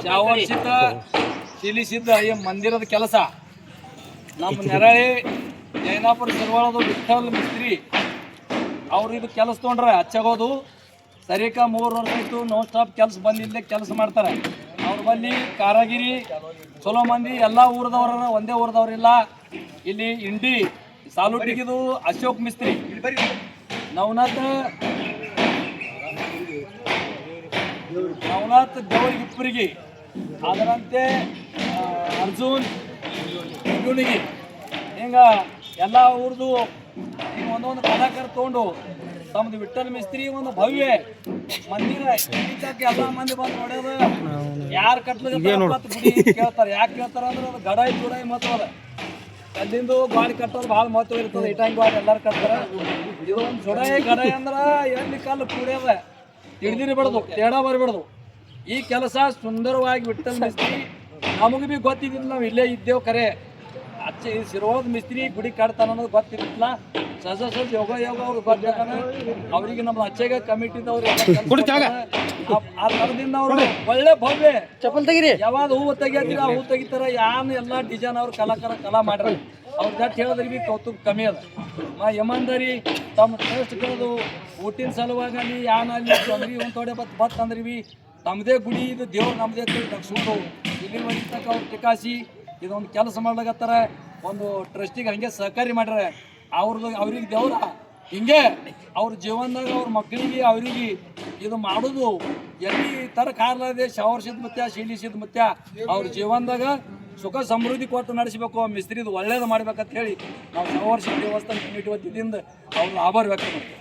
ಶಾವರ್ಷಿತ ಶಿಲಿಸಿದ್ದ ಈ ಮಂದಿರದ ಕೆಲಸ ನಮ್ಮ ನೆರಳಿ ಜೈನಾಪುರ ಸರ್ವಾಳದ ವಿಠಲ್ ಮಿಸ್ತ್ರಿ ಅವ್ರು ಇದು ಕೆಲಸ ತೊಗೊಂಡ್ರೆ ಹಚ್ಚಾಗೋದು ಸರಿಕ 3 ವರ್ಷ ಆಯಿತು ನಾನ್ ಸ್ಟಾಪ್ ಕೆಲಸ ಬಂದಿಲ್ಲದೆ ಕೆಲಸ ಮಾಡ್ತಾರೆ. ಅವ್ರ ಬಲ್ಲಿ ಕಾರಾಗಿರಿ ಚಲೋ ಮಂದಿ ಎಲ್ಲ ಊರದವ್ರ ಒಂದೇ ಊರದವ್ರಿಲ್ಲ. ಇಲ್ಲಿ ಇಂಡಿ ಸಾಲುಟಿಗಿದು ಅಶೋಕ್ ಮಿಸ್ತ್ರಿ, ನವನಾಥ್ ದೇವರಿಗಿಪ್ಪರಿಗೆ, ಅದರಂತೆ ಅರ್ಜುನ್ ಇವನಿಗೆ ಹಿಂಗ ಎಲ್ಲ ಊರ್ದು ಈಗ ಒಂದೊಂದು ಕಲಾಕಾರ ತೊಗೊಂಡು ತಮ್ಮದು ವಿಠಲ್ ಮಿಸ್ತ್ರಿ ಒಂದು ಭವ್ಯ ಮಂದಿರ ಎಲ್ಲ ಮಂದಿ ಬಂದು ನೋಡ್ಯೋದು. ಯಾರು ಕಟ್ಲಿಗೆ ಗುಡಿ ಕೇಳ್ತಾರೆ. ಯಾಕೆ ಕೇಳ್ತಾರೆ ಅಂದ್ರೆ ಅದು ಗಡಾಯಿ ಚೂಡಾಯಿ ಮಹತ್ವ ಅದ. ಅಲ್ಲಿಂದು ಗಾಡಿ ಕಟ್ಟೋದು ಭಾಳ ಮಹತ್ವ ಇರ್ತದೆ. ಇಟಂಗಿ ಗಾಡಿ ಎಲ್ಲರೂ ಕಟ್ತಾರೆ. ಇದು ಒಂದು ಚುಡಾಯಿ ಗಡಾಯಿ ಅಂದ್ರೆ ಎಲ್ಲಿ ಕಾಲು ಕುಡಿಯೋದ ಹಿಡ್ದಿರಬಾರ್ದು, ತೇಡ ಬರಬಾರ್ದು. ಈ ಕೆಲಸ ಸುಂದರವಾಗಿ ವಿಠಲ್ ಮಿಸ್ತ್ರಿ ನಮಗೆ ಭೀ ಗೊತ್ತಿದ್ದಿಲ್ಲ. ನಾವು ಇಲ್ಲೇ ಇದ್ದೇವು ಖರೆ ಅಚ್ಚೆ ಸಿರೋದ್ ಮಿಸ್ತ್ರಿ ಗುಡಿ ಕಟ್ತಾನ ಅನ್ನೋದು ಗೊತ್ತಿರ್ತಿಲ್ಲ. ಸಹಜ ಯೋಗ ಅವ್ರು ಗೊತ್ತಾಗಣ ಅವ್ರಿಗೆ ನಮ್ಮ ಅಚ್ಚೆಗೆ ಕಮಿಟಿದವ್ರು ಆ ಥರದಿಂದ ಅವರು ಒಳ್ಳೆ ಭವ್ಯ ಚಪ್ಪಲ್ ತೆಗಿರಿ. ಯಾವಾಗ ಹೂವು ತೆಗಿಯತ್ತೀರ ಆ ಹೂವು ತೆಗಿತಾರ. ಯಾನು ಎಲ್ಲ ಡಿಸೈನ್ ಅವ್ರು ಕಲಾ ಮಾಡ್ಯಾರ. ಅವ್ರ ಜಟ್ ಹೇಳಿದ್ರೆ ಭೀ ಕೌತುಕ ಕಮ್ಮಿ ಅದ. ಯಮಂದರಿ ತಮ್ಮ ಟೇಸ್ಟ್ಗಳದು ಊಟಿನ ಸಲುವಾಗಿ ಅಲ್ಲಿ ಯಾನಲ್ಲಿ ತೊಂದ್ರಿ ಒಂದು ತೊಡೆ ಬತ್ ಅಂದ್ರೆ ಭೀ ನಮ್ಮದೇ ಗುಡಿ ಇದು ದೇವ್ರು ನಮ್ಮದೇ ತಗ್ಸ್ಕೊಂಡು ಇಲ್ಲಿ ತಕ್ಕ ಅವ್ರು ಟಿಕಾಸಿ ಇದೊಂದು ಕೆಲಸ ಮಾಡ್ಲಾಗತ್ತಾರ. ಒಂದು ಟ್ರಸ್ಟಿಗೆ ಹಂಗೆ ಸಹಕಾರಿ ಮಾಡ್ಯಾರ. ಅವ್ರಿಗೆ ದೇವ್ರ ಹಿಂಗೆ ಅವ್ರ ಜೀವನದಾಗ ಅವ್ರ ಮಕ್ಕಳಿಗೆ ಅವ್ರಿಗೆ ಇದು ಮಾಡೋದು ಎಲ್ಲಿ ಥರ ಕಾರಲಾದೆ. ಶಾವರ್ಷಿದ ಮುತ್ಯ ಶೀಲಿಸಿದ ಮುತ್ಯ ಅವ್ರ ಜೀವನದಾಗ ಸುಖ ಸಮೃದ್ಧಿ ಕೊಟ್ಟು ನಡೆಸಬೇಕು. ಮಿಸ್ತ್ರಿದು ಒಳ್ಳೇದು ಮಾಡ್ಬೇಕಂತ ಹೇಳಿ ನಾವು ಶಾವರ್ಷಿದ ದೇವಸ್ಥಾನ ಕಮಿಟಿ ವತಿಯಿಂದ ಅವ್ರ ಆಭಾರ ವ್ಯಕ್ತ ಮಾಡ್ತೀವಿ.